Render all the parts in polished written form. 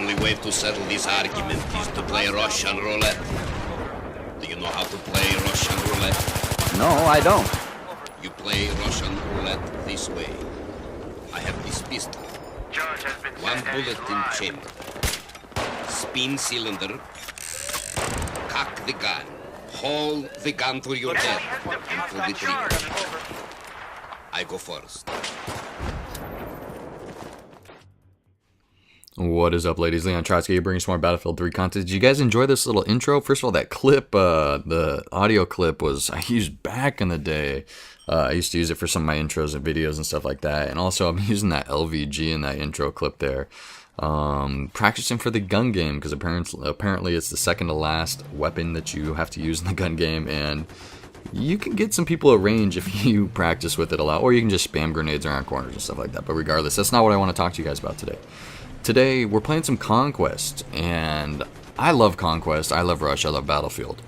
only way to settle this argument is to play Russian roulette. Do you know how to play Russian roulette? No, I don't. You play Russian roulette this way. I have this pistol. One bullet in chamber. Spin cylinder. Cock the gun. Hold the gun to your head and pull the trigger. I go first. What is up, ladies? Leon Trotsky here, bringing some more Battlefield 3 content. Did you guys enjoy this little intro? First of all, that clip, the audio clip I used back in the day. I used to use it for some of my intros and videos and stuff like that. And also, I'm using that LVG in that intro clip there. Practicing for the gun game, because apparently it's the second to last weapon that you have to use in the gun game. And you can get some people at range if you practice with it a lot. Or you can just spam grenades around corners and stuff like that. But regardless, that's not what I want to talk to you guys about today. Today, we're playing some Conquest, and I love Conquest, I love Rush, I love Battlefield.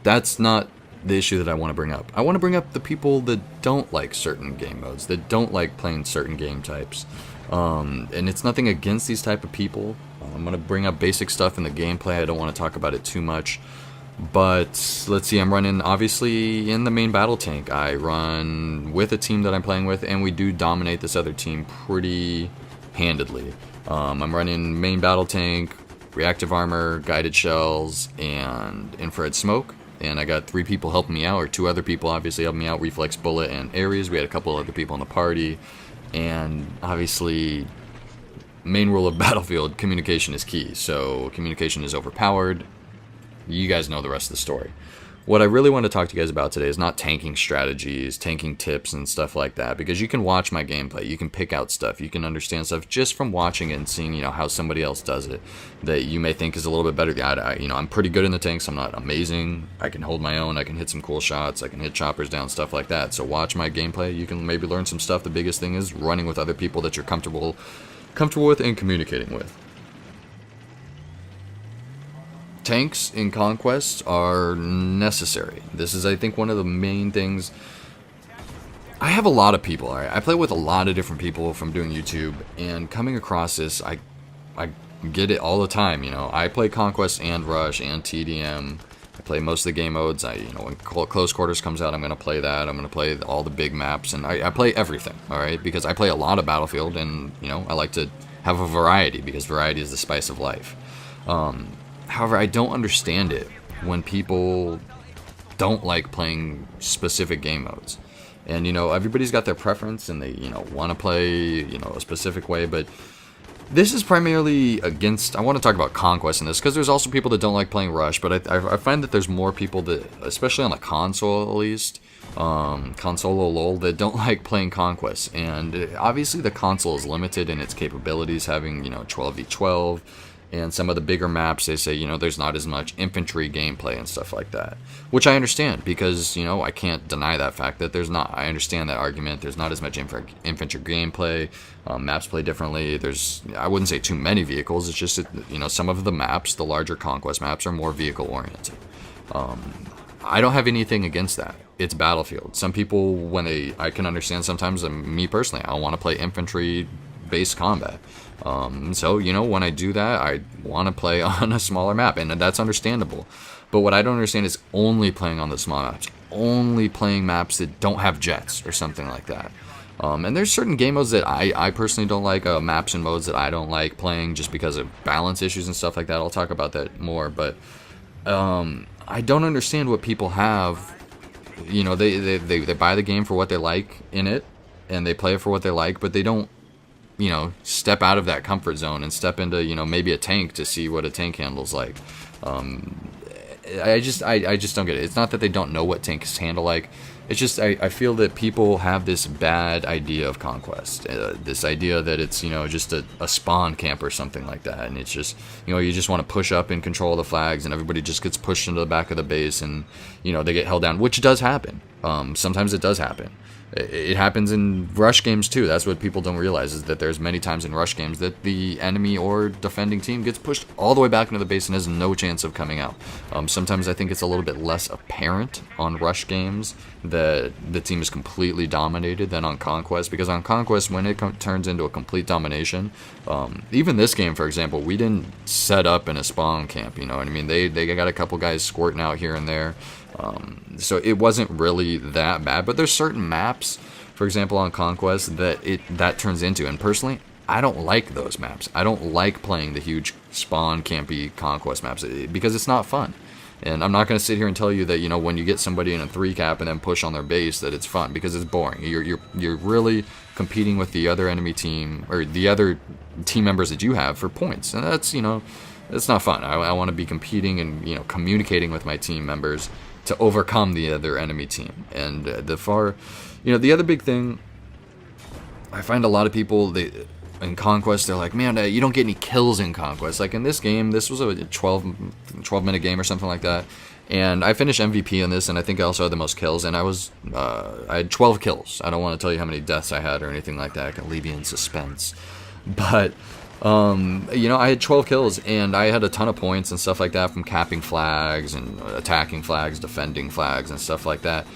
That's not the issue that I want to bring up. I want to bring up the people that don't like certain game modes, that don't like playing certain game types. And it's nothing against these type of people. I'm going to bring up basic stuff in the gameplay, I don't want to talk about it too much. But, let's see, I'm running, obviously, in the main battle tank. I run with a team that I'm playing with, and we do dominate this other team pretty handedly. I'm running main battle tank, reactive armor, guided shells, and infrared smoke. And I got 3 people helping me out, or 2 other people obviously helping me out, reflex bullet and Ares. We had a couple other people in the party. And obviously, main rule of Battlefield, communication is key. So communication is overpowered. You guys know the rest of the story. What I really want to talk to you guys about today is not tanking strategies, tanking tips and stuff like that, because you can watch my gameplay, you can pick out stuff, you can understand stuff just from watching it and seeing, how somebody else does it that you may think is a little bit better. I'm pretty good in the tanks, I'm not amazing, I can hold my own, I can hit some cool shots, I can hit choppers down, stuff like that. So watch my gameplay, you can maybe learn some stuff. The biggest thing is running with other people that you're comfortable with and communicating with. Tanks in Conquest are necessary. This is, I think, one of the main things. I have a lot of people, alright? I play with a lot of different people from doing YouTube, and coming across this, I get it all the time, I play Conquest and Rush and TDM. I play most of the game modes. When Close Quarters comes out, I'm going to play that. I'm going to play all the big maps, and I play everything, alright? Because I play a lot of Battlefield, and, I like to have a variety, because variety is the spice of life. However, I don't understand it when people don't like playing specific game modes. And, everybody's got their preference and they, want to play, a specific way. But this is primarily against, I want to talk about Conquest in this, because there's also people that don't like playing Rush. But I find that there's more people that, especially on the console at least, console lol, that don't like playing Conquest. And obviously the console is limited in its capabilities, having, 12v12. And some of the bigger maps, they say, there's not as much infantry gameplay and stuff like that. Which I understand, because, I can't deny that fact that there's not. I understand that argument. There's not as much infantry gameplay. Maps play differently. I wouldn't say too many vehicles. It's just, that, some of the maps, the larger Conquest maps, are more vehicle-oriented. I don't have anything against that. It's Battlefield. Some people, I can understand sometimes, me personally, I want to play infantry-based combat. So, when I do that, I want to play on a smaller map, and that's understandable. But what I don't understand is only playing on the small maps, only playing maps that don't have jets or something like that. And there's certain game modes that I personally don't like, maps and modes that I don't like playing just because of balance issues and stuff like that. I'll talk about that more, but I don't understand what people have. They buy the game for what they like in it, and they play it for what they like, but they don't step out of that comfort zone and step into, maybe a tank to see what a tank handles like. I just don't get it. It's not that they don't know what tanks handle like. It's just, I feel that people have this bad idea of Conquest. This idea that it's, just a spawn camp or something like that. And it's just, you just want to push up and control the flags, and everybody just gets pushed into the back of the base, and, they get held down, which does happen. Sometimes it does happen. It happens in rush games too. That's what people don't realize, is that there's many times in rush games that the enemy or defending team gets pushed all the way back into the base and has no chance of coming out. Sometimes I think it's a little bit less apparent on rush games that the team is completely dominated than on Conquest, because on Conquest, when it turns into a complete domination, even this game, for example, we didn't set up in a spawn camp, you know what I mean? They got a couple guys squirting out here and there. So it wasn't really that bad, but there's certain maps, for example, on Conquest that turns into, and personally, I don't like those maps. I don't like playing the huge spawn campy Conquest maps because it's not fun. And I'm not going to sit here and tell you that, you know, when you get somebody in a 3-cap and then push on their base, that it's fun, because it's boring. You're really competing with the other enemy team, or the other team members that you have, for points, and that's, you know, it's not fun. I want to be competing and, you know, communicating with my team members to overcome the other enemy team. And the other big thing, I find a lot of people, in Conquest, they're like, man, you don't get any kills in Conquest. Like in this game, this was a 12-minute game or something like that, and I finished MVP in this, and I think I also had the most kills, and I had 12 kills. I don't want to tell you how many deaths I had or anything like that. I can leave you in suspense. But I had 12 kills, and I had a ton of points and stuff like that from capping flags and attacking flags, defending flags, and stuff like that.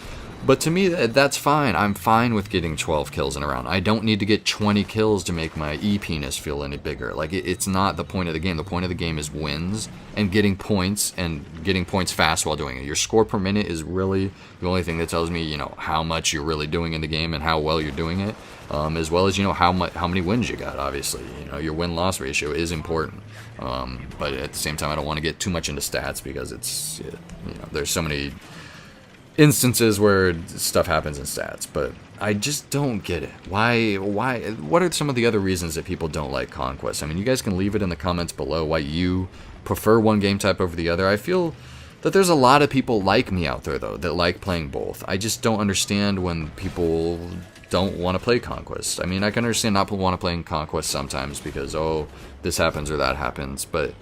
But to me, that's fine. I'm fine with getting 12 kills in a round. I don't need to get 20 kills to make my E-penis feel any bigger. Like, it's not the point of the game. The point of the game is wins and getting points fast while doing it. Your score per minute is really the only thing that tells me, you know, how much you're really doing in the game and how well you're doing it, as well as, you know, how many wins you got, obviously. You know, your win-loss ratio is important. But at the same time, I don't want to get too much into stats, because there's so many instances where stuff happens in stats, but I just don't get it. Why? What are some of the other reasons that people don't like Conquest? I mean, you guys can leave it in the comments below why you prefer one game type over the other. I feel that there's a lot of people like me out there, though, that like playing both. I just don't understand when people don't want to play Conquest. I mean, I can understand not want to play in Conquest sometimes because, oh, this happens or that happens, but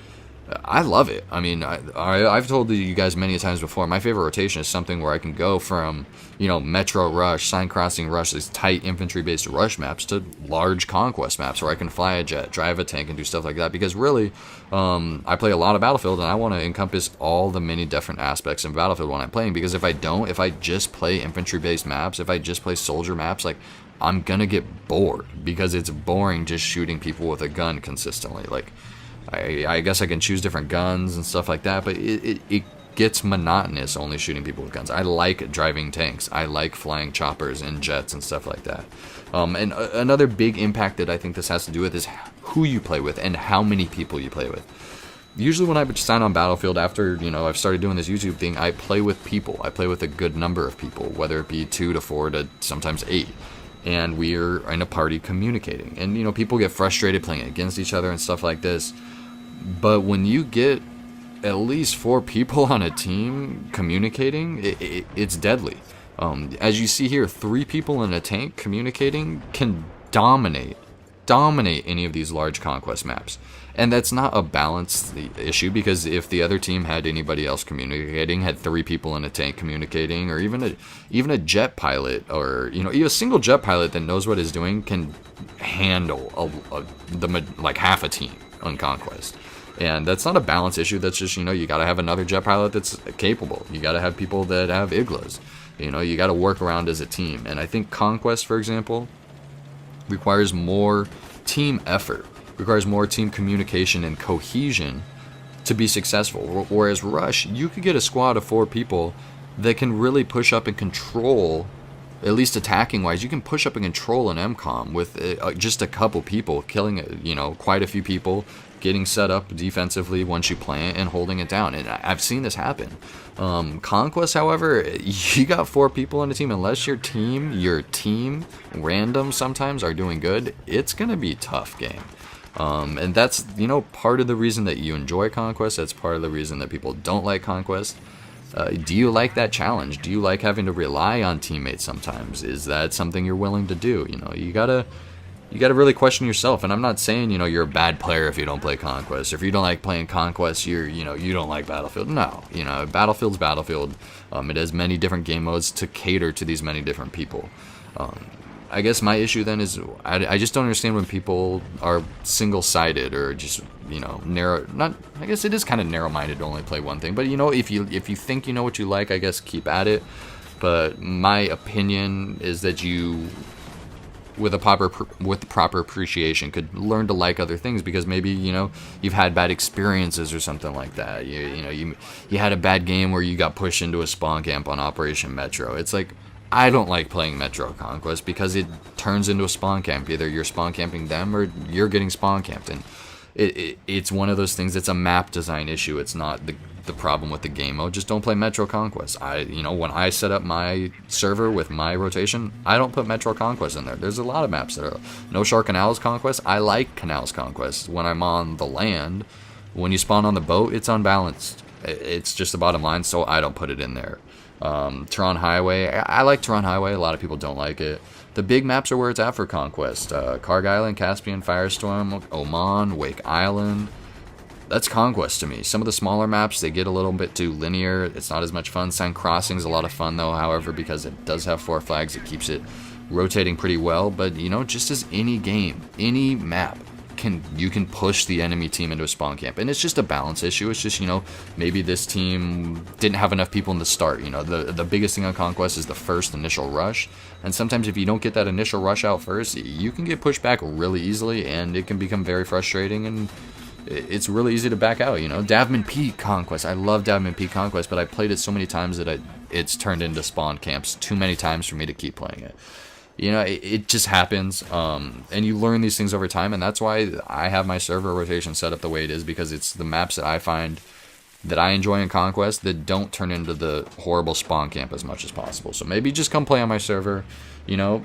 I love it. I mean, I've told you guys many times before, my favorite rotation is something where I can go from, you know, Metro Rush, Sign Crossing Rush, these tight infantry-based rush maps, to large Conquest maps where I can fly a jet, drive a tank, and do stuff like that. Because really, I play a lot of Battlefield, and I want to encompass all the many different aspects of Battlefield when I'm playing. Because if I just play infantry-based maps, if I just play soldier maps, like, I'm gonna get bored, because it's boring just shooting people with a gun consistently. Like, I guess I can choose different guns and stuff like that, but it gets monotonous only shooting people with guns. I like driving tanks. I like flying choppers and jets and stuff like that. And another big impact that I think this has to do with is who you play with and how many people you play with. Usually when I sign on Battlefield, after, you know, I've started doing this YouTube thing, I play with people. I play with a good number of people, whether it be 2 to 4 to sometimes 8. And we're in a party communicating. And, you know, people get frustrated playing against each other and stuff like this. But when you get at least 4 people on a team communicating, it's deadly. As you see here, 3 people in a tank communicating can dominate any of these large Conquest maps. And that's not a balance issue, because if the other team had anybody else communicating, had 3 people in a tank communicating, or even a jet pilot, or, you know, even a single jet pilot that knows what it's doing can handle like half a team on Conquest. And that's not a balance issue. That's just, you know, you got to have another jet pilot that's capable. You got to have people that have iglas. You know, you got to work around as a team. And I think Conquest, for example, requires more team effort, requires more team communication and cohesion to be successful. Whereas Rush, you could get a squad of 4 people that can really push up and control, at least attacking wise, you can push up and control an MCOM with just a couple people, killing, you know, quite a few people, getting set up defensively once you plant, and holding it down. And I've seen this happen. Conquest, however, you got 4 people on a team, unless your team random sometimes are doing good, it's gonna be a tough game. And that's, you know, part of the reason that you enjoy Conquest. That's part of the reason that people don't like Conquest. Do you like that challenge? Do you like having to rely on teammates sometimes? Is that something you're willing to do? You know, you gotta really question yourself. And I'm not saying, you know, you're a bad player if you don't play Conquest. If you don't like playing Conquest, you don't like Battlefield. No, you know, Battlefield's Battlefield. It has many different game modes to cater to these many different people. I guess my issue then is I just don't understand when people are single-sided or just, you know, narrow. Not, I guess it is kind of narrow-minded to only play one thing. But you know, if you think you know what you like, I guess keep at it. But my opinion is that you, with the proper appreciation, could learn to like other things, because maybe, you know, you've had bad experiences or something like that. You had a bad game where you got pushed into a spawn camp on Operation Metro. It's like, I don't like playing Metro Conquest because it turns into a spawn camp. Either you're spawn camping them or you're getting spawn camped, and it's one of those things. It's a map design issue. It's not the problem with the game mode. Just don't play Metro Conquest. When I set up my server with my rotation, I don't put Metro Conquest in there. There's a lot of maps that are No Shore Canals Conquest. I like Canals Conquest when I'm on the land. When you spawn on the boat, it's unbalanced. It's just the bottom line, so I don't put it in there. Tehran Highway, I like Tehran Highway. A lot of people don't like it. The big maps are where it's at for Conquest. Karg Island, Caspian, Firestorm, Oman, Wake Island. That's Conquest to me. Some of the smaller maps, they get a little bit too linear. It's not as much fun. Sign Crossing is a lot of fun though, however, because it does have 4 flags, it keeps it rotating pretty well. But, you know, just as any game, any map, you can push the enemy team into a spawn camp, and it's just a balance issue. It's just, you know, maybe this team didn't have enough people in the start. You know, the biggest thing on Conquest is the first initial rush, and sometimes if you don't get that initial rush out first, you can get pushed back really easily, and it can become very frustrating, and it's really easy to back out. You know, Davman Peak Conquest, I love Davman Peak Conquest, but I played it so many times that it's turned into spawn camps too many times for me to keep playing it. You know, it just happens, and you learn these things over time, and that's why I have my server rotation set up the way it is, because it's the maps that I find that I enjoy in Conquest that don't turn into the horrible spawn camp as much as possible. So maybe just come play on my server. You know,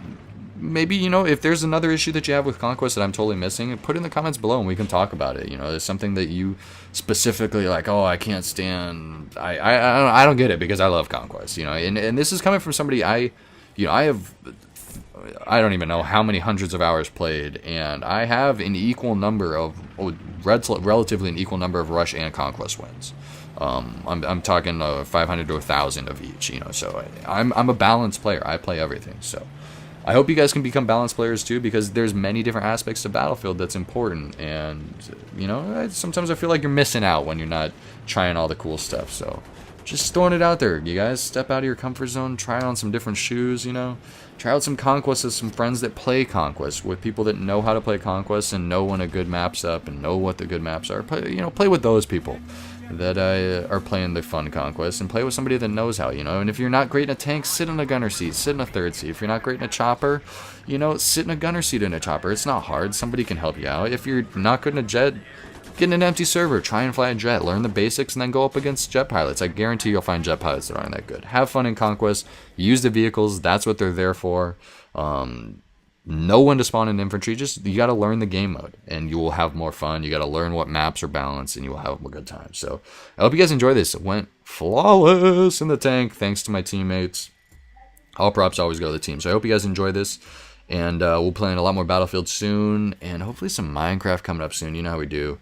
maybe, you know, if there's another issue that you have with Conquest that I'm totally missing, put it in the comments below and we can talk about it. You know, there's something that you specifically like, oh, I can't stand, I don't get it, because I love Conquest, you know, and this is coming from somebody I don't even know how many hundreds of hours played, and I have an equal number of, relatively an equal number of Rush and Conquest wins. I'm talking 500 to 1,000 of each, you know, so I'm a balanced player. I play everything, so I hope you guys can become balanced players too, because there's many different aspects to Battlefield that's important, and, you know, sometimes I feel like you're missing out when you're not trying all the cool stuff, so just throwing it out there, you guys. Step out of your comfort zone, try on some different shoes, you know. Try out some Conquest with some friends that play Conquest, with people that know how to play Conquest and know when a good map's up and know what the good maps are. Play with those people that are playing the fun Conquest, and play with somebody that knows how, you know. And if you're not great in a tank, sit in a gunner seat, sit in a third seat. If you're not great in a chopper, you know, sit in a gunner seat in a chopper. It's not hard. Somebody can help you out. If you're not good in a jet, get in an empty server, try and fly a jet, learn the basics, and then go up against jet pilots. I guarantee you'll find jet pilots that aren't that good. Have fun in Conquest, use the vehicles, that's what they're there for. Know when to spawn in infantry. Just, you got to learn the game mode, and you will have more fun. You got to learn what maps are balanced, and you will have a good time. So I hope you guys enjoy this. It went flawless in the tank, thanks to my teammates. All props always go to the team. So I hope you guys enjoy this, and we'll play in a lot more Battlefield soon, and hopefully some Minecraft coming up soon. You know how we do.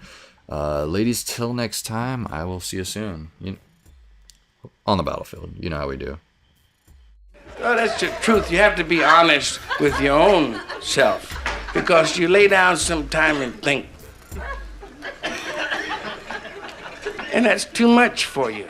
Ladies, till next time, I will see you soon. On the Battlefield. You know how we do. Well, that's the truth. You have to be honest with your own self, because you lay down some time and think. And that's too much for you.